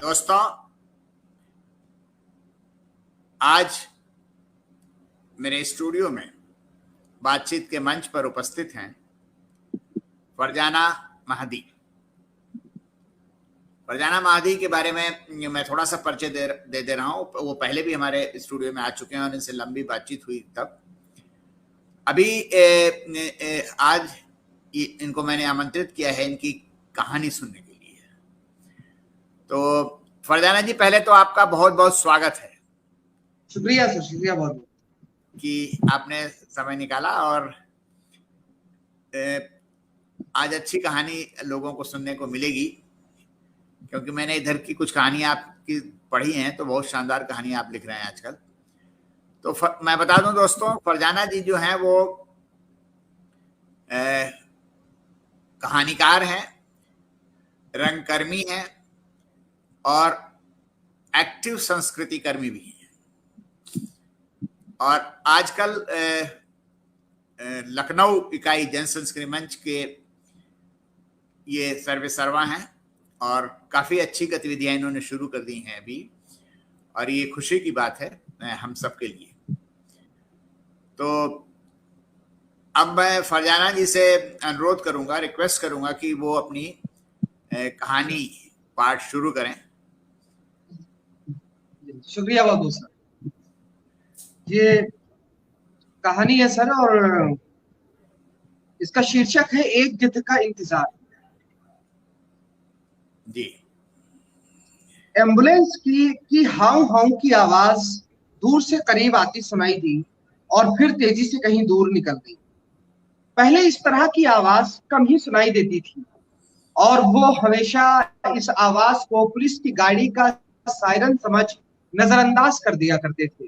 दोस्तों, आज मेरे स्टूडियो में बातचीत के मंच पर उपस्थित हैं फरजाना महदी। फरजाना महदी के बारे में मैं थोड़ा सा परिचय दे रहा हूँ। वो पहले भी हमारे स्टूडियो में आ चुके हैं और इनसे लंबी बातचीत हुई तब। अभी आज इनको मैंने आमंत्रित किया है इनकी कहानी सुनने के लिए। तो फरजाना जी, पहले तो आपका बहुत बहुत स्वागत है। शुक्रिया सर, शुक्रिया बहुत कि आपने समय निकाला और आज अच्छी कहानी लोगों को सुनने को मिलेगी, क्योंकि मैंने इधर की कुछ कहानियां आपकी पढ़ी हैं, तो बहुत शानदार कहानियां आप लिख रहे हैं आजकल। तो मैं बता दूं दोस्तों, फरजाना जी जो हैं वो कहानीकार हैं, रंगकर्मी हैं और एक्टिव संस्कृति कर्मी भी हैं। और आजकल लखनऊ इकाई जन संस्कृति मंच के ये सर्वे सर्वा हैं और काफ़ी अच्छी गतिविधियां इन्होंने शुरू कर दी हैं अभी, और ये खुशी की बात है हम सब के लिए। तो अब मैं फरजाना जी से अनुरोध करूंगा, रिक्वेस्ट करूंगा कि वो अपनी कहानी पाठ शुरू करें। शुक्रिया बहुत सर। ये कहानी है सर, और इसका शीर्षक है एक जिद का इंतजार। जी। एम्बुलेंस की हाउ हाउ की आवाज दूर से करीब आती सुनाई दी और फिर तेजी से कहीं दूर निकल गई। पहले इस तरह की आवाज कम ही सुनाई देती थी और वो हमेशा इस आवाज को पुलिस की गाड़ी का सायरन समझ नजरअंदाज कर दिया करते थे।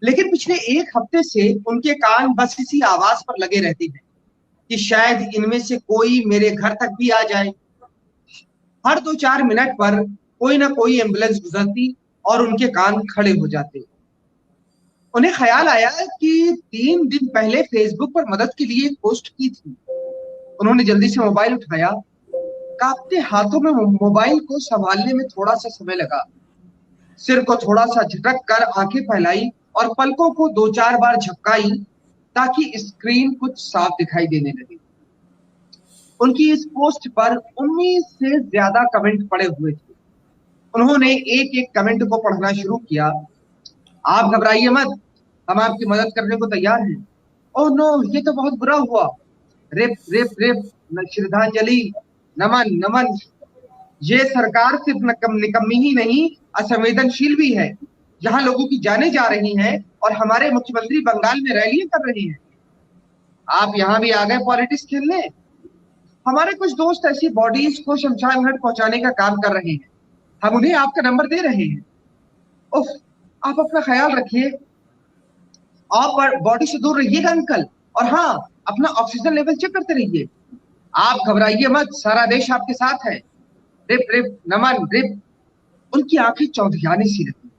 लेकिन पिछले एक हफ्ते से उनके कान बस इसी आवाज पर लगे रहते हैं कि शायद इनमें से कोई मेरे घर तक भी आ जाए। हर 2-4 मिनट पर कोई ना कोई एम्बुलेंस गुजरती और उनके कान खड़े हो जाते। उन्हें ख्याल आया कि 3 दिन पहले फेसबुक पर मदद के लिए एक पोस्ट की थी। उन्होंने जल्दी से मोबाइल उठाया। कांपते हाथों में मोबाइल को संभालने में थोड़ा सा समय लगा। सिर को थोड़ा सा झटक कर आंखें फैलाई और पलकों को 2-4 बार झपकाई ताकि स्क्रीन कुछ साफ दिखाई देने लगे। उनकी इस पोस्ट पर 19 से ज्यादा कमेंट पड़े हुए थे। उन्होंने एक एक कमेंट को पढ़ना शुरू किया। आप घबराइए मत, हम आपकी मदद करने को तैयार हैं। ओह नो, ये तो बहुत बुरा हुआ। रिप रिप रिप, श्रद्धांजलि, नमन नमन। ये सरकार सिर्फ निकम्मी ही नहीं, असंवेदनशील भी है। यहाँ लोगों की जानें जा रही हैं और हमारे मुख्यमंत्री बंगाल में रैलियां कर रहे हैं। आप यहाँ भी आ गए पॉलिटिक्स खेलने। हमारे कुछ दोस्त ऐसी बॉडीज को शमशान घाट पहुंचाने का काम कर रहे हैं। हम उन्हें आपका नंबर दे रहे हैं। उफ, आप अपना ख्याल रखिए। आप बॉडी से दूर रहिएगा अंकल, और हाँ, अपना ऑक्सीजन लेवल चेक करते रहिए। आप घबराइए मत, सारा देश आपके साथ है। रिप रिप, नमन रिप। उनकी आंखें चौंधियाने सी लगी।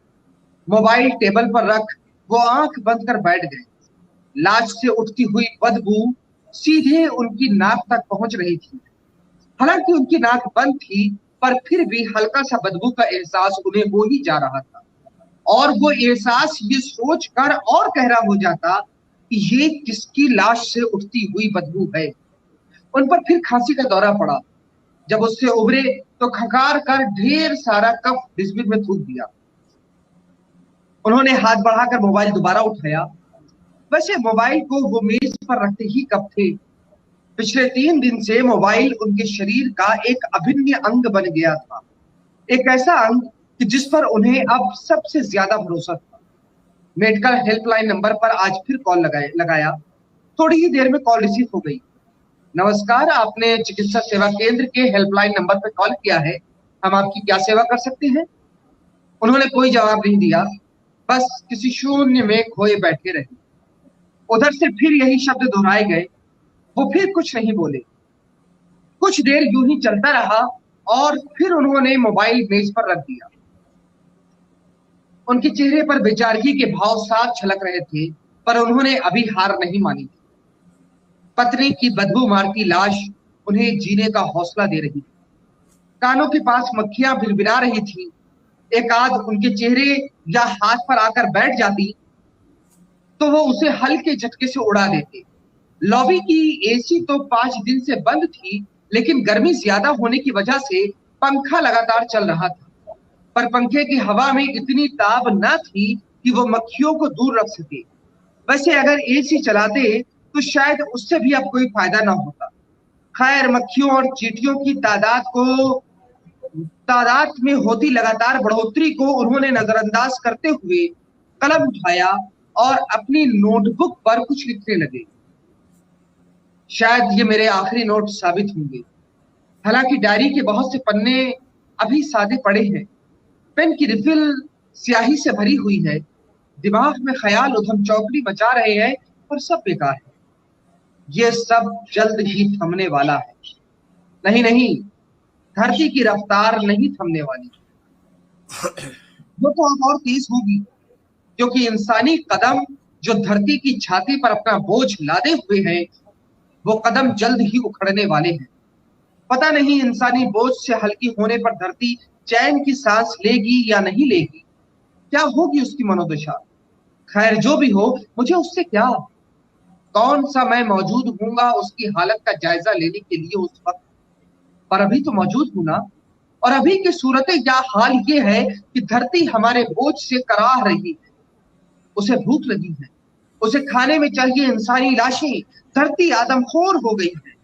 मोबाइल टेबल पर रख वो आंख बंद कर बैठ गए। लाश से उठती हुई बदबू सीधे उनकी नाक तक पहुंच रही थी। हालांकि उनकी नाक बंद थी, पर फिर भी हल्का सा बदबू का एहसास उन्हें हो ही जा रहा था। और वो एहसास ये सोच कर और गहरा हो जाता कि ये किसकी लाश से उठती हुई बदबू है। उन पर फिर खांसी का दौरा पड़ा। जब उससे उभरे तो खकार कर ढेर सारा कफ डिस्बिन में थूक दिया। उन्होंने हाथ बढ़ाकर मोबाइल दोबारा उठाया। वैसे मोबाइल को वो मेज पर रखते ही कब थे। पिछले 3 दिन से मोबाइल उनके शरीर का एक अभिन्न अंग बन गया था। एक ऐसा अंग कि जिस पर उन्हें अब सबसे ज्यादा भरोसा था। मेडिकल हेल्पलाइन नंबर पर आज फिर कॉल लगाया। थोड़ी ही देर में कॉल रिसीव हो गई। नमस्कार, आपने चिकित्सा सेवा केंद्र के हेल्पलाइन नंबर पर कॉल किया है। हम आपकी क्या सेवा कर सकते हैं? उन्होंने कोई जवाब नहीं दिया, बस किसी शून्य में खोए बैठे रहे। उधर से फिर यही शब्द दोहराए गए। वो फिर कुछ नहीं बोले। कुछ देर यूं ही चलता रहा और फिर उन्होंने मोबाइल मेज पर रख दिया। उनके चेहरे पर बेचारगी के भाव साफ झलक रहे थे, पर उन्होंने अभी हार नहीं मानी थी। पत्नी की बदबू मारती लाश उन्हें जीने का हौसला दे रही थी। कानों के पास मक्खियां भिरभिरा रही थी। एक आध उनके चेहरे या हाथ पर आकर बैठ जाती तो वो उसे हल्के झटके से उड़ा देते। लॉबी की एसी तो 5 दिन से बंद थी, लेकिन गर्मी ज्यादा होने की वजह से पंखा लगातार चल रहा था। पर पंखे की हवा में इतनी ताप न थी कि वो मक्खियों को दूर रख सके। वैसे अगर एसी चलाते तो शायद उससे भी अब कोई फायदा ना होता। खैर, मक्खियों और चींटियों की तादाद में होती लगातार बढ़ोतरी को उन्होंने नजरअंदाज करते हुए कलम उठाया और अपनी नोटबुक पर कुछ लिखने लगे। शायद ये मेरे आखिरी नोट साबित होंगे। हालांकि डायरी के बहुत से पन्ने अभी सादे पड़े हैं, पेन की रिफिल स्याही से भरी हुई है, दिमाग में ख्याल उधम चौकड़ी मचा रहे हैं, पर सब बेकार है। ये सब जल्द ही थमने वाला है। नहीं नहीं, धरती की रफ्तार नहीं थमने वाली, वो तो अब और तेज होगी, क्योंकि इंसानी कदम जो धरती की छाती पर अपना बोझ लादे हुए हैं, वो कदम जल्द ही उखड़ने वाले हैं। पता नहीं इंसानी बोझ से हल्की होने पर धरती चैन की सांस लेगी या नहीं लेगी, क्या होगी उसकी मनोदशा। खैर, जो भी हो, मुझे उससे क्या। कौन सा मैं मौजूद हूंगा उसकी हालत का जायजा लेने के लिए उस वक्त, पर अभी तो मौजूद हूं ना। और अभी की सूरत या हाल ये है कि धरती हमारे बोझ से कराह रही है। उसे भूख लगी है, उसे खाने में चाहिए इंसानी लाशें। धरती आदमखोर हो गई है।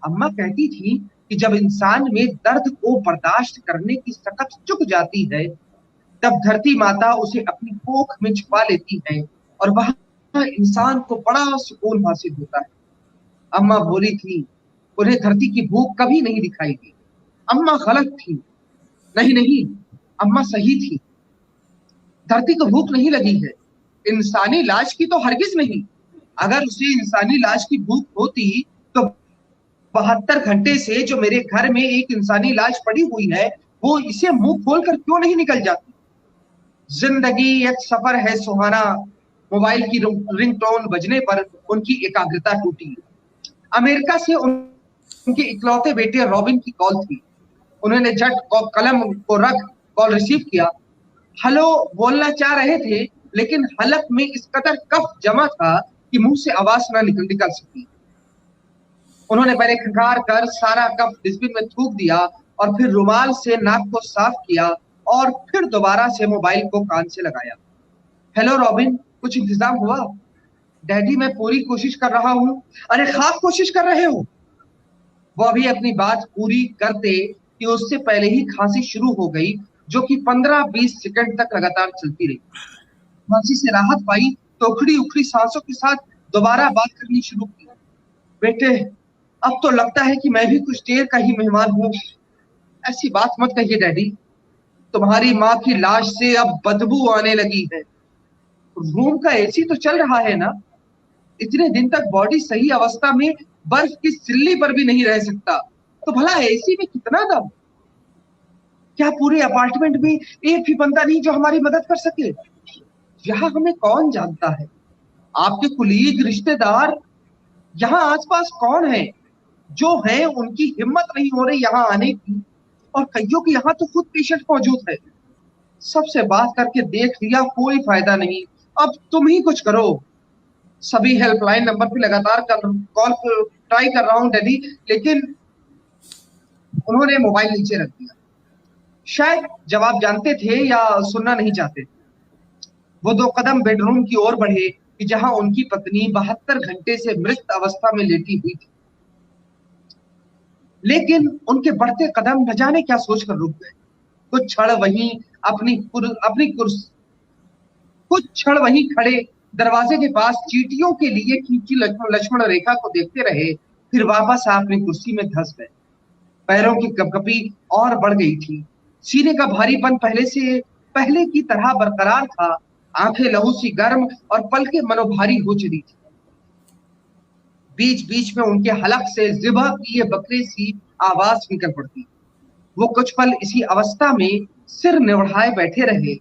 अम्मा कहती थी कि जब इंसान में दर्द को बर्दाश्त करने की सकत चुक जाती है, तब धरती माता उसे अपनी कोख में छुपा लेती है और वहां इंसान को बड़ा सुकून हासिल होता है। अम्मा बोली थी उन्हें धरती की भूख कभी नहीं दिखाई दी। अम्मा गलत थी। नहीं नहीं, अम्मा सही थी। धरती को भूख नहीं लगी है, इंसानी लाश की तो हरगिज नहीं। अगर उसे इंसानी लाश की भूख होती तो 72 घंटे से जो मेरे घर में एक इंसानी लाश पड़ी हुई है, वो इसे मुंह खोलकर क्यों नहीं निकल जाती। जिंदगी एक सफर है सुहाना। मोबाइल की रिंगटोन बजने पर उनकी एकाग्रता टूटी। अमेरिका से उनके इकलौते बेटे रॉबिन की कॉल थी। उन्होंने झट कलम को रख कॉल रिसीव किया। हेलो बोलना चाह रहे थे, लेकिन हलक में इस कदर कफ जमा था कि मुंह से आवाज ना निकल सकी। उन्होंने पहले खंगार कर सारा कफ डस्टबिन में थूक दिया और फिर रुमाल से नाक को साफ किया और फिर दोबारा से मोबाइल को कान से लगाया। हेलो रॉबिन, कुछ इंतजाम हुआ? डैडी, मैं पूरी कोशिश कर रहा हूँ। अरे खास कोशिश कर रहे हो? वो अभी अपनी बात पूरी करते कि उससे पहले ही खांसी शुरू हो गई, जो कि 15-20 सेकंड तक लगातार चलती रही। खांसी से राहत पाई तो उखड़ी उखड़ी सांसों के साथ दोबारा बात करनी शुरू की। बेटे, अब तो लगता है कि मैं भी कुछ देर का ही मेहमान हूँ। ऐसी बात मत कहिए डैडी, तुम्हारी माँ की लाश से अब बदबू आने लगी है। रूम का एसी तो चल रहा है ना? इतने दिन तक बॉडी सही अवस्था में बर्फ की सिल्ली पर भी नहीं रह सकता, तो भला एसी में कितना दम? क्या पूरे अपार्टमेंट में एक भी बंदा नहीं जो हमारी मदद कर सके? यहाँ हमें कौन जानता है? आपके कुलीग, रिश्तेदार यहाँ आसपास कौन है? जो है उनकी हिम्मत नहीं हो रही यहाँ आने की, और कईयों की यहाँ तो खुद पेशेंट मौजूद है। सबसे बात करके देख लिया, कोई फायदा नहीं। अब तुम ही कुछ करो। सभी हेल्पलाइन नंबर पे लगातार कॉल ट्राई कर रहा हूँ डैडी, लेकिन उन्होंने मोबाइल नीचे रख दिया। शायद जवाब जानते थे या सुनना नहीं चाहते। वो 2 कदम बेडरूम की ओर बढ़े कि जहां उनकी पत्नी 72 घंटे से मृत अवस्था में लेटी हुई थी। लेकिन उनके बढ़ते कदम न जाने क्या सोचकर रुक गए। कुछ क्षण वहीं खड़े दरवाजे के पास चींटियों के लिए खींची लक्ष्मण रेखा को देखते रहे, फिर वापस अपनी कुर्सी में धंस गए। पैरों की कपकपी और बढ़ गई थी। सीने का भारीपन पहले की तरह बरकरार था। आंखें लहू सी गर्म और पलकें मनोभारी हो चली थी। बीच बीच में उनके हलक से ज़िबा किए बकरे सी आवाज निकल पड़ती। वो कुछ पल इसी अवस्था में सिर निवड़ाए बैठे रहे।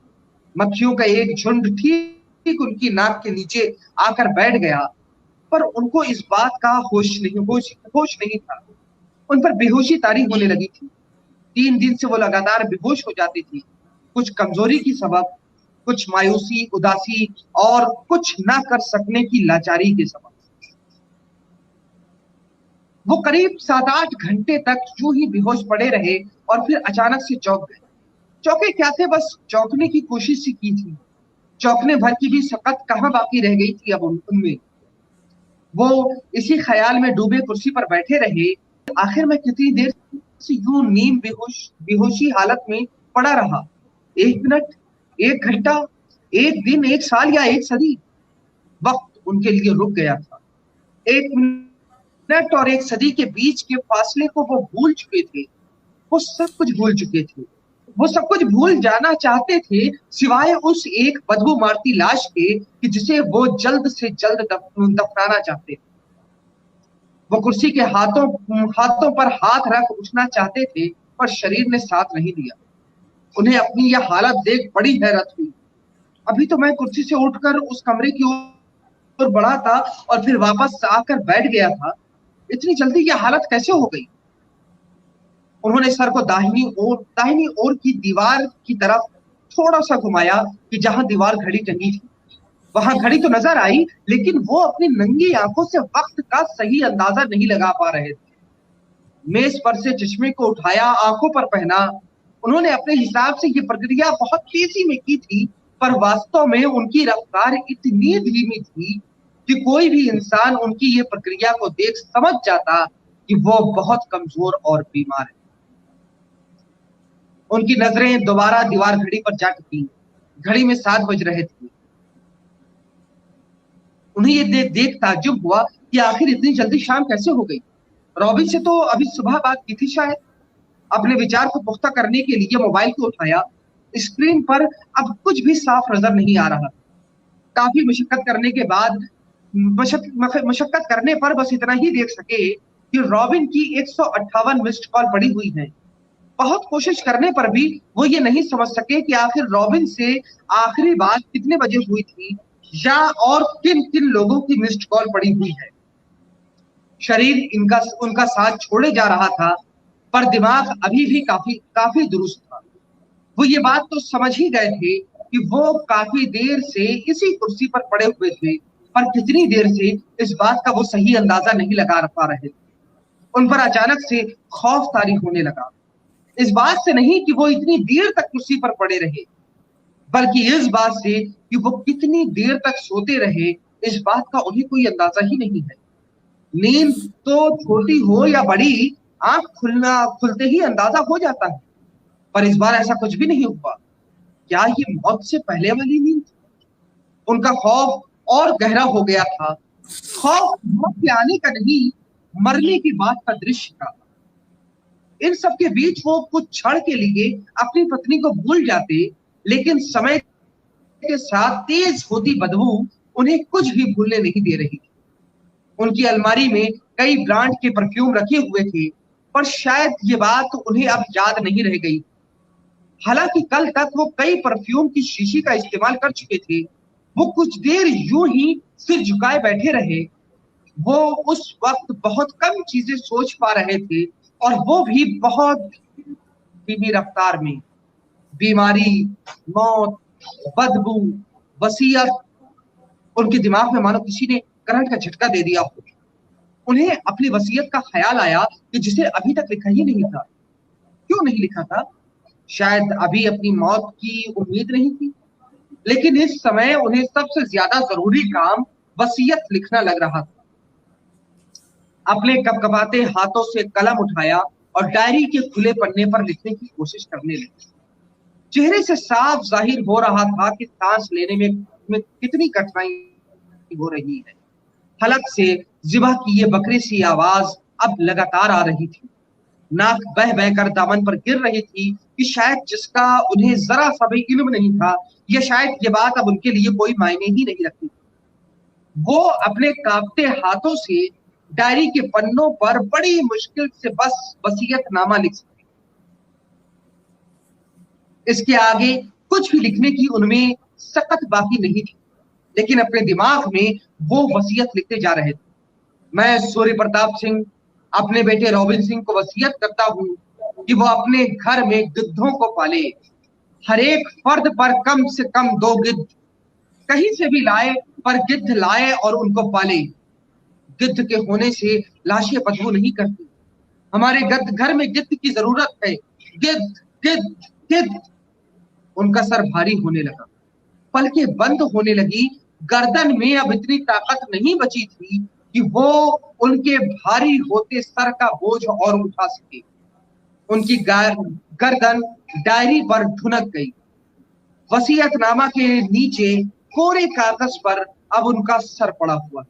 मक्खियों का एक झुंड ठीक उनकी नाक के नीचे आकर बैठ गया, पर उनको इस बात का होश नहीं था। उन पर बेहोशी तारी होने लगी थी। 3 दिन से वो लगातार बेहोश हो जाती थी, कुछ कमजोरी की सबब, कुछ मायूसी, उदासी और कुछ ना कर सकने की लाचारी के सबब। वो करीब 7-8 घंटे तक यूं ही बेहोश पड़े रहे और फिर अचानक से चौंक गए। चौंके क्या थे, बस चौंकने की कोशिश ही की थी। चौंकने भर की भी सकत कहां बाकी रह गई थी अब उनमें। वो इसी ख्याल में डूबे कुर्सी पर बैठे रहे, आखिर मैं कितनी देर से यूं नींद बेहोशी हालत में पड़ा रहा। 1 मिनट, 1 घंटा, 1 दिन, 1 साल या 1 सदी। वक्त उनके लिए रुक गया था। 1 मिनट और 1 सदी के बीच के फासले को वो भूल चुके थे। वो सब कुछ भूल चुके थे। वो सब कुछ भूल जाना चाहते थे, सिवाय उस एक बदबू मारती लाश के कि जिसे वो जल्द से जल्द दफनाना चाहते थे। वो कुर्सी के हाथों पर हाथ रख उठना चाहते थे, पर शरीर ने साथ नहीं दिया। उन्हें अपनी यह हालत देख बड़ी हैरत हुई। अभी तो मैं कुर्सी से उठकर उस कमरे की ओर बढ़ा था और फिर वापस आकर बैठ गया था। इतनी जल्दी यह हालत कैसे हो गई? उन्होंने सर को दाहिनी ओर की दीवार की तरफ थोड़ा सा घुमाया कि जहां दीवार घड़ी टंगी थी। वहां घड़ी तो नजर आई, लेकिन वो अपनी नंगी आंखों से वक्त का सही अंदाजा नहीं लगा पा रहे थे। मेज पर से चश्मे को उठाया, आंखों पर पहना। उन्होंने अपने हिसाब से ये प्रक्रिया बहुत तेजी में की थी, पर वास्तव में उनकी रफ्तार इतनी धीमी थी कि कोई भी इंसान उनकी ये प्रक्रिया को देख समझ जाता कि वो बहुत कमजोर और बीमार है। उनकी नजरें दोबारा दीवार घड़ी पर जा टिकी। घड़ी में 7 बज रहे थे। उन्हें ये देख ताज्जुब हुआ कि आखिर इतनी जल्दी शाम कैसे हो गई। रॉबिन से तो अभी सुबह बात की थी शायद। अपने विचार को पुख्ता करने के लिए मोबाइल को उठाया। स्क्रीन पर अब कुछ भी साफ नजर नहीं आ रहा। काफी मशक्कत करने के बाद मशक्कत करने पर बस इतना ही देख सके कि रॉबिन की 158 मिस्ड कॉल पड़ी हुई है। बहुत कोशिश करने पर भी वो ये नहीं समझ सके कि आखिर रॉबिन से आखिरी बात कितने बजे हुई थी या और किन किन लोगों की मिस्ड कॉल पड़ी हुई है। शरीर उनका साथ छोड़े जा रहा था, पर दिमाग अभी भी काफी दुरुस्त था। वो ये बात तो समझ ही गए थे कि वो काफी देर से इसी कुर्सी पर पड़े हुए थे, पर कितनी देर से इस बात का वो सही अंदाजा नहीं लगा पा रहे थे। उन पर अचानक से खौफ तारी होने लगा। इस बात से नहीं कि वो इतनी देर तक कुर्सी पर पड़े रहे, बल्कि इस बात से कि वो कितनी देर तक सोते रहे। इस बात का उन्हें कोई अंदाजा ही नहीं है। नींद तो छोटी हो या बड़ी, आंख खुलते ही अंदाजा हो जाता है, पर इस बार ऐसा कुछ भी नहीं हुआ। क्या ये मौत से पहले वाली नींद? उनका खौफ और गहरा हो गया था। खौफ मौत के आने का नहीं, मरने की बात का दृश्य था। इन सब के बीच वो कुछ क्षण के लिए अपनी पत्नी को भूल जाते, लेकिन समय के साथ तेज होती बदबू उन्हें कुछ भी भूलने नहीं दे रही थी। उनकी अलमारी में कई ब्रांड के परफ्यूम रखे हुए थे, पर शायद ये बात उन्हें अब याद नहीं रह गई। हालांकि कल तक वो कई परफ्यूम की शीशी का इस्तेमाल कर चुके थे। वो कुछ देर यूं ही सिर झुकाए बैठे रहे। वो उस वक्त बहुत कम चीजें सोच पा रहे थे, और वो भी बहुत धीमी रफ्तार में। बीमारी, मौत, बदबू, वसीयत, उनके दिमाग में मानो किसी ने करंट का झटका दे दिया हो। उन्हें अपनी वसीयत का ख्याल आया कि जिसे अभी तक लिखा ही नहीं था। क्यों नहीं लिखा था? शायद अभी अपनी मौत की उम्मीद नहीं थी, लेकिन इस समय उन्हें सबसे ज्यादा जरूरी काम वसीयत लिखना लग रहा था। अपने कपकपाते हाथों से कलम उठाया और डायरी के खुले पन्ने पर लिखने की कोशिश करने लगे। चेहरे से साफ जाहिर हो रहा था कि सांस लेने में कितनी कठिनाई हो रही है। हलक से जिबा की ये बकरी सी आवाज अब लगातार आ रही थी। नाक बह बह कर दामन पर गिर रही थी कि शायद जिसका उन्हें जरा सा भी इल्म नहीं था, या शायद ये बात अब उनके लिए कोई मायने ही नहीं रखती। वो अपने कांपते हाथों से डायरी के पन्नों पर बड़ी मुश्किल से बस वसीयतनामा लिख सके। इसके आगे कुछ भी लिखने की उनमें सकत बाकी नहीं थी, लेकिन अपने दिमाग में वो वसीयत लिखते जा रहे थे। मैं सूर्य प्रताप सिंह अपने बेटे रॉबिन सिंह को वसीयत करता हूं कि वो अपने घर में गिद्धों को पाले, हर एक फर्द पर कम से कम 2 गिद्ध कहीं से भी लाए, पर गिद्ध लाए और उनको पाले। गिद्ध के होने से लाशें बदबू नहीं करती। हमारे घर में गिद्ध की जरूरत है। गिद्ध गिद्ध गिद्ध। उनका सर भारी होने लगा, पलकें बंद होने लगी। गर्दन में अब इतनी ताकत नहीं बची थी कि वो उनके भारी होते सर का बोझ और उठा सके। उनकी गर्दन डायरी पर ढुनक गई। वसीयतनामा के नीचे कोरे कागज पर अब उनका सर पड़ा हुआ।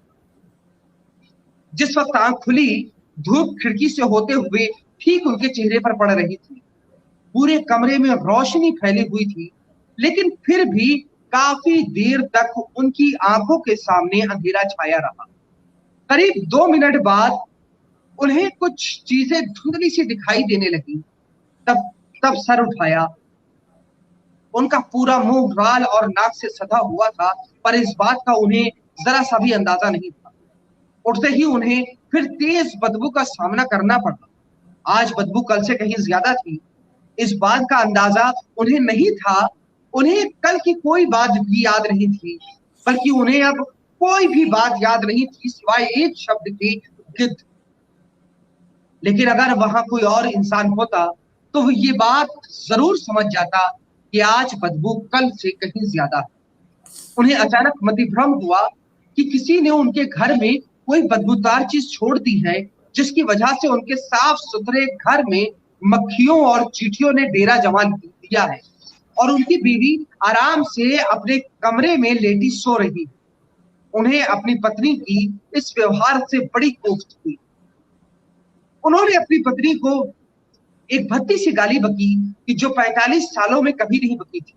जिस वक्त आंख खुली, धूप खिड़की से होते हुए ठीक उनके चेहरे पर पड़ रही थी। पूरे कमरे में रोशनी फैली हुई थी, लेकिन फिर भी काफी देर तक उनकी आंखों के सामने अंधेरा छाया रहा। करीब 2 मिनट बाद उन्हें कुछ चीजें धुंधली सी दिखाई देने लगी। तब सर उठाया। उनका पूरा मुंह गाल और नाक से सधा हुआ था, पर इस बात का उन्हें जरा सा भी अंदाजा नहीं था। उठते ही उन्हें फिर तेज बदबू का सामना करना पड़ा। आज बदबू कल से कहीं ज्यादा थी। इस बात का अंदाजा उन्हें नहीं था। उन्हें कल की कोई बात भी याद नहीं थी, बल्कि उन्हें अब कोई भी बात याद नहीं थी सिवाय एक शब्द के, गिद्ध। लेकिन अगर वहां कोई और इंसान होता तो वो ये बात जरूर समझ जाता कि आज बदबू कल से कहीं ज्यादा है। उन्हें अचानक मतिभ्रम हुआ कि किसी ने उनके घर में कोई बदबूदार चीज छोड़ दी है, जिसकी वजह से उनके साफ सुथरे घर में मक्खियों और चींटियों ने डेरा जमा दिया है और उनकी बीवी आराम से अपने कमरे में लेटी सो रही। उन्हें अपनी पत्नी की इस व्यवहार से बड़ी कोफ्त हुई। उन्होंने अपनी पत्नी को एक भद्दी सी गाली बकी कि जो 45 सालों में कभी नहीं बकी थी।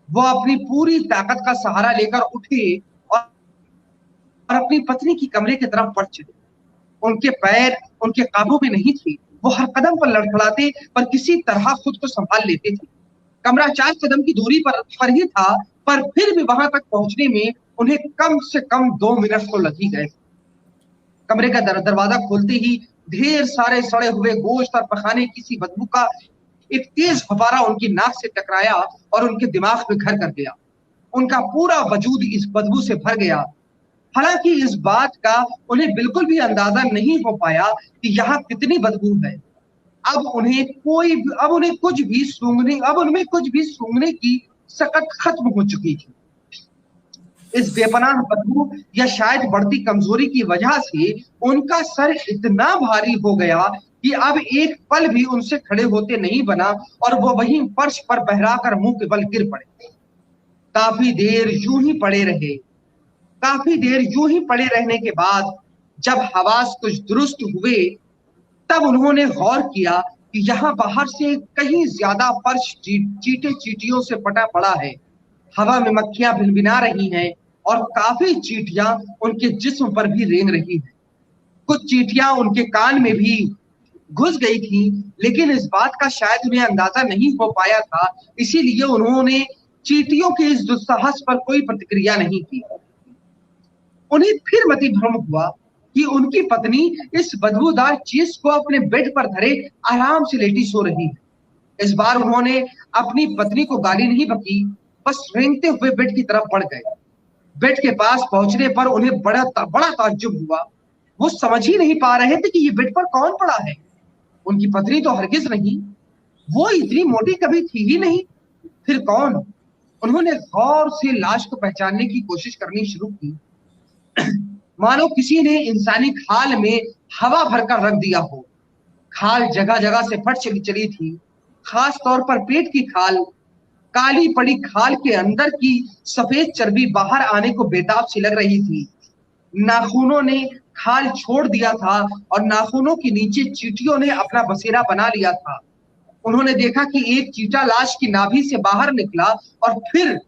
वो अपनी पूरी ताकत का सहारा लेकर उठे और अपनी पत्नी की कमरे की तरफ बढ़ चले। उनके पैर उनके काबू में नहीं थे। वो हर कदम पर लड़खड़ाते, पर किसी तरह खुद को संभाल लेते थे। कमरा 4 कदम की दूरी पर ही था, पर फिर भी वहां तक पहुंचने में उन्हें कम से कम 2 मिनट तो लग ही गए। कमरे का दरवाजा खोलते ही ढेर सारे सड़े हुए गोश्त और पखाने की सी बदबू का एक तेज फव्वारा उनकी नाक से टकराया और उनके दिमाग में घर कर गया। उनका पूरा वजूद इस बदबू से भर गया। हालांकि इस बात का उन्हें बिल्कुल भी अंदाजा नहीं हो पाया कि यहाँ कितनी बदबू है। अब उन्हें कुछ भी सूंघने की सकत खत्म हो चुकी थी। इस बेपनाह बदबू या शायद बढ़ती कमजोरी की वजह से उनका सर इतना भारी हो गया कि अब एक पल भी उनसे खड़े होते नहीं बना और वो वहीं फर्श पर बहराकर मुंह के बल गिर पड़े। काफी देर यूं ही पड़े रहने के बाद जब हवास कुछ दुरुस्त हुए, तब उन्होंने गौर किया कि यहाँ बाहर से कहीं ज्यादा फर्श चींटियों से पटा पड़ा है। हवा में मक्खियां भिनभिना रही हैं और काफी चींटियां उनके जिस्म पर भी रेंग रही हैं। कुछ चींटियां उनके कान में भी घुस गई थी, लेकिन इस बात का शायद उन्हें अंदाजा नहीं हो पाया था, इसीलिए उन्होंने चींटियों के इस दुस्साहस पर कोई प्रतिक्रिया नहीं की। उन्हें फिर मतिभ्रम हुआ कि उनकी पत्नी इस बदबूदार चीज को अपने बेड पर धरे आराम से लेटी सो रही है। इस बार उन्होंने अपनी पत्नी को गाली नहीं बकी, बस रेंगते हुए बेड की तरफ बढ़ गए। बेड के पास पहुंचने पर उन्हें बड़ा ताज्जुब हुआ। वो समझ ही नहीं पा रहे थे कि ये बेड पर कौन पड़ा है। उनकी पत्नी तो हरगिज नहीं, वो इतनी मोटी कभी थी ही नहीं, फिर कौन? उन्होंने गौर से लाश को पहचानने की कोशिश करनी शुरू की। मानो किसी ने इंसानी खाल में हवा भरकर रख दिया हो। खाल जगह जगह से फट चली थी, खास तौर पर पेट की खाल। काली पड़ी खाल के अंदर की सफेद चर्बी बाहर आने को बेताब सी लग रही थी। नाखूनों ने खाल छोड़ दिया था और नाखूनों के नीचे चींटियों ने अपना बसेरा बना लिया था। उन्होंने देखा कि एक चींटा लाश की नाभि से बाहर निकला और फिर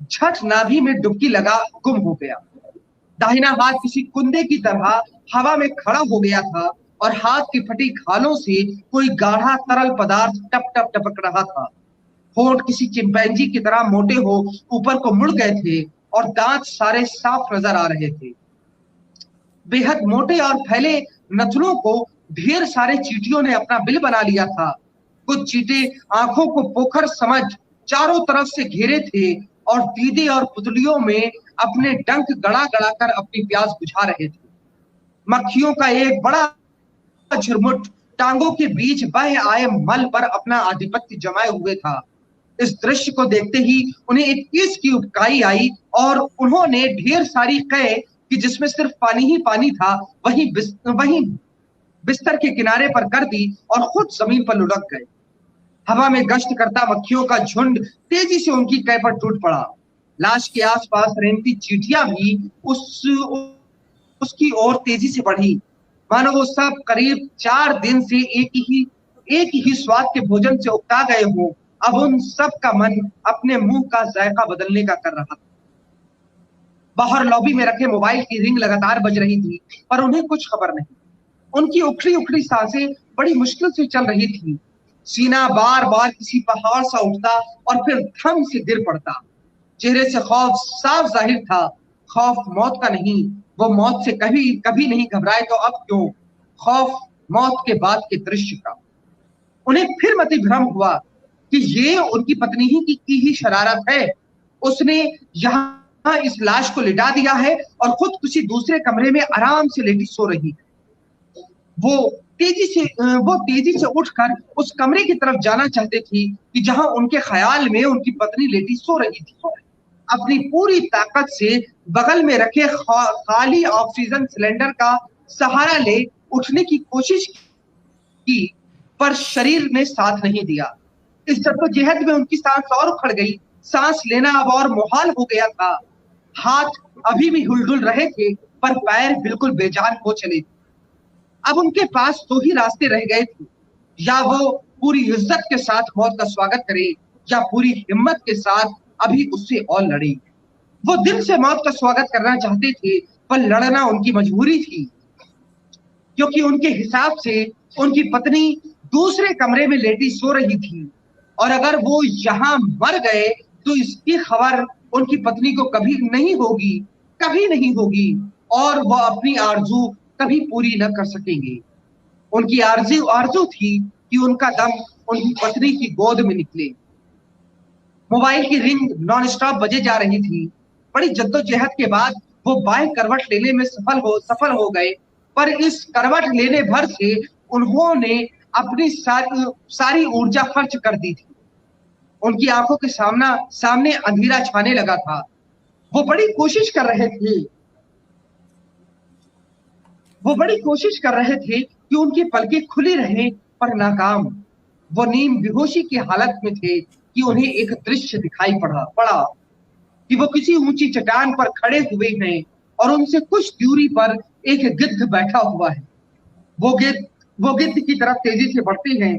झट नाभि में डुबकी लगा गुम हो गया। दाहिना हाथ किसी कुंदे की तरह हवा में खड़ा हो गया था और हाथ की फटी खालों से कोई गाढ़ा तरल पदार्थ टप टप टपक रहा था। होंठ किसी चिंपैंजी की तरह मोटे हो ऊपर को मुड़ गए थे और दांत सारे साफ नजर आ रहे थे। बेहद मोटे और फैले नथनों को ढेर सारे चींटियों ने अपना बिल बना लिया था। कुछ चींटे आंखों को पोखर समझ चारों तरफ से घेरे थे और दीदे और पुतलियों में अपने डंक गड़ा गड़ा कर अपनी प्यास बुझा रहे थे। मक्खियों का एक बड़ा झुरमुट टांगों के बीच बह आए मल पर अपना आधिपत्य जमाए हुए था। इस दृश्य को देखते ही उन्हें एक चीज की उबकाई आई और उन्होंने ढेर सारी कै कि जिसमें सिर्फ पानी ही पानी था वहीं बिस्तर के किनारे पर कर दी और खुद जमीन पर लुढ़क गए। हवा में गश्त करता मक्खियों का झुंड तेजी से उनकी कै पर टूट पड़ा। लाश के आसपास रेंगती चींटियां भी उसकी ओर तेजी से बढ़ी, मानो वो सब करीब 4 दिन से एक ही स्वाद के भोजन से उकता गए हों। अब उन सब का मन अपने मुंह का जायका बदलने का कर रहा था। बाहर लॉबी में रखे मोबाइल की रिंग लगातार बज रही थी, पर उन्हें कुछ खबर नहीं। उनकी उखड़ी उखड़ी सांसें बड़ी मुश्किल से चल रही थी। सीना बार बार किसी पहाड़ सा उठता और फिर थम से गिर पड़ता। चेहरे से खौफ साफ जाहिर था। खौफ मौत का नहीं, वो मौत से कभी नहीं घबराए तो अब क्यों? खौफ मौत के बाद के दृश्य का। उन्हें फिर मति भ्रम हुआ कि ये उनकी पत्नी की ही शरारत है। उसने यहाँ इस लाश को लिटा दिया है और खुद किसी दूसरे कमरे में आराम से लेटी सो रही है। वो तेजी से उठकर उस कमरे की तरफ जाना चाहती थी कि जहां उनके ख्याल में उनकी पत्नी लेटी सो रही थी। अपनी पूरी ताकत से बगल में रखे खाली ऑक्सीजन सिलेंडर का सहारा ले उठने की कोशिश की, पर शरीर ने साथ नहीं दिया। इस जद्दोजहद में उनकी सांस और उखड़ गई। सांस लेना अब और मुहाल हो गया था। हाथ अभी भी हिलडुल रहे थे, पर पैर बिल्कुल बेजान हो चले थे। अब उनके पास 2 ही रास्ते रह गए थे, या वो पूरी इज्जत के साथ मौत का स्वागत करे या पूरी हिम्मत के साथ अभी उससे और लड़े। वो दिल से मौत का स्वागत करना चाहते थे, पर लड़ना उनकी मजबूरी थी, क्योंकि उनके हिसाब से उनकी पत्नी दूसरे कमरे में लेटी सो रही थी और अगर वो यहाँ मर गए तो इसकी खबर उनकी पत्नी को कभी नहीं होगी और वह अपनी आरजू कभी पूरी न कर सकेंगे। उनकी आरजू थी कि उनका दम उनकी पत्नी की गोद में निकले। मोबाइल की रिंग नॉन स्टॉप बजे जा रही थी। बड़ी जद्दोजहद के बाद वो बाएं करवट लेने में सफल हो गए, पर इस करवट लेने भर से उन्होंने अपनी सारी ऊर्जा खर्च कर दी थी। उनकी आंखों के सामने अंधेरा छाने लगा था। वो बड़ी कोशिश कर रहे थे कि उनकी पलकें खुली रहें, पर नाकाम। वो नींद बेहोशी की हालत में थे कि उन्हें एक दृश्य दिखाई पड़ा कि वो किसी ऊंची चट्टान पर खड़े हुए हैं और उनसे कुछ दूरी पर एक गिद्ध बैठा हुआ है। वो गिद्ध की तरफ तेजी से बढ़ते हैं।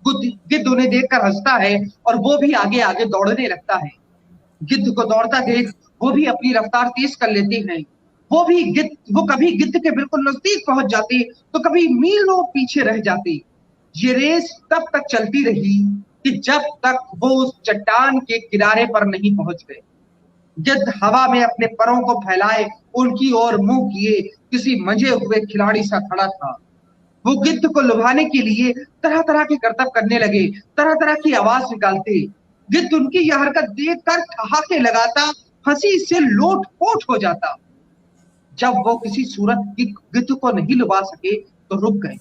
गिद्ध उन्हें देखकर हंसता है और वो भी आगे आगे दौड़ने लगता है। गिद्ध को दौड़ता देख वो भी अपनी रफ्तार तेज कर लेते हैं। वो कभी गिद्ध के बिल्कुल नजदीक पहुंच जाते तो कभी मीलों पीछे रह जाते। ये रेस तब तक चलती रही कि जब तक वो उस चट्टान के किनारे पर नहीं पहुंच गए। गिद्ध हवा में अपने परों को फैलाए उनकी ओर मुंह किए किसी मंजे हुए खिलाड़ी सा खड़ा था। वो गिद्ध को लुभाने के लिए तरह तरह के करतब करने लगे, तरह तरह की आवाज निकालते। गिद्ध उनकी यह हरकत देखकर ठहाके लगाता, हंसी से लोट-पोट हो जाता। जब वो किसी सूरत गिद्ध को नहीं लुभा सके तो रुक गए।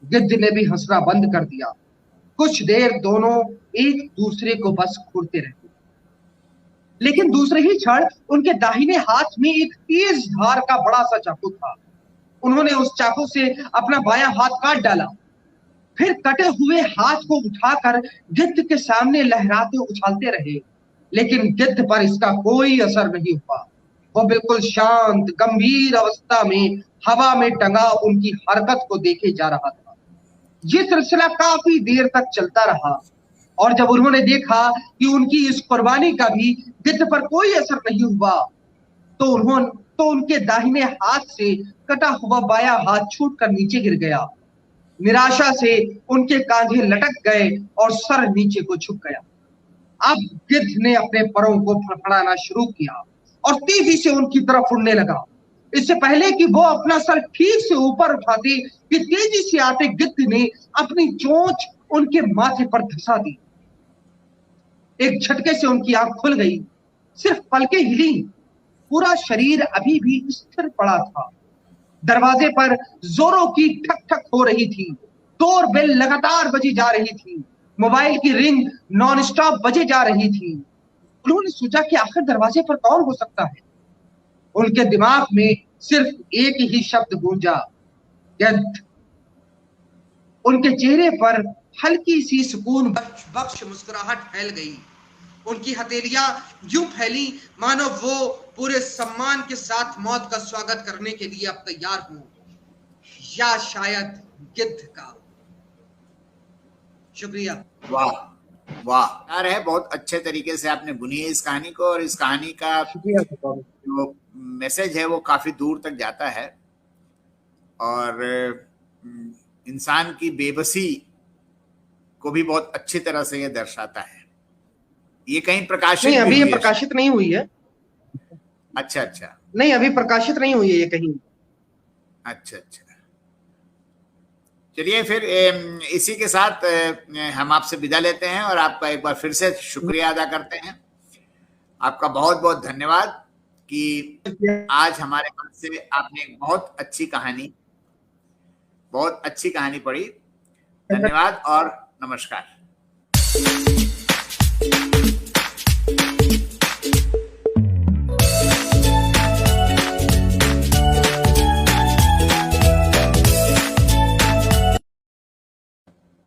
गिद्ध ने भी हंसना बंद कर दिया। कुछ देर दोनों एक दूसरे को बस घूरते रहे, लेकिन दूसरे ही क्षण उनके दाहिने हाथ में एक तेज धार का बड़ा सा चाकू था। उन्होंने उस चाकू से अपना बायां हाथ काट डाला, फिर कटे हुए हाथ को उठाकर गिद्ध के सामने लहराते उछालते रहे, लेकिन गिद्ध पर इसका कोई असर नहीं हुआ। वो बिल्कुल शांत गंभीर अवस्था में हवा में टंगा उनकी हरकत को देखे जा रहा था। ये सिलसिला काफी देर तक चलता रहा और जब उन्होंने देखा कि उनकी इस कुर्बानी का भी गिद्ध पर कोई असर नहीं हुआ तो उनके दाहिने हाथ से कटा हुआ बायां हाथ छूटकर नीचे गिर गया। निराशा से उनके कांधे लटक गए और सर नीचे को झुक गया। अब गिद्ध ने अपने परों को फड़फड़ाना शुरू किया और तेजी से उनकी तरफ उड़ने लगा। इससे पहले कि वो अपना सर ठीक से ऊपर उठाते कि तेजी से आते गिद्ध ने अपनी चोंच उनके माथे पर धंसा दी। एक झटके से उनकी आंख खुल गई, सिर्फ पलकें हिली, पूरा शरीर अभी भी स्थिर पड़ा था। दरवाजे पर जोरों की ठक ठक हो रही थी, डोर बेल लगातार बजी जा रही थी, मोबाइल की रिंग नॉन स्टॉप बजे जा रही थी। उन्होंने सोचा कि आखिर दरवाजे पर कौन हो सकता है। उनके दिमाग में सिर्फ एक ही शब्द गूंजा, गिद्ध। उनके चेहरे पर हल्की सी सुकून बख्श मुस्कुराहट फैल गई। उनकी हथेलियां यूं फैली मानो वो पूरे सम्मान के साथ मौत का स्वागत करने के लिए अब तैयार हो, या शायद गिद्ध का। शुक्रिया। वाह वाह यार, है बहुत अच्छे तरीके से आपने बुनी है इस कहानी को, और इस कहानी का जो मैसेज है वो काफी दूर तक जाता है और इंसान की बेबसी को भी बहुत अच्छी तरह से ये दर्शाता है। ये कहीं प्रकाशित नहीं, अभी ये हुई है? प्रकाशित नहीं हुई है। अच्छा अच्छा, नहीं, अभी प्रकाशित नहीं हुई है ये कहीं। अच्छा अच्छा, चलिए फिर इसी के साथ हम आपसे विदा लेते हैं और आपका एक बार फिर से शुक्रिया अदा करते हैं। आपका बहुत बहुत धन्यवाद कि आज हमारे मन से आपने एक बहुत अच्छी कहानी पढ़ी। धन्यवाद और नमस्कार।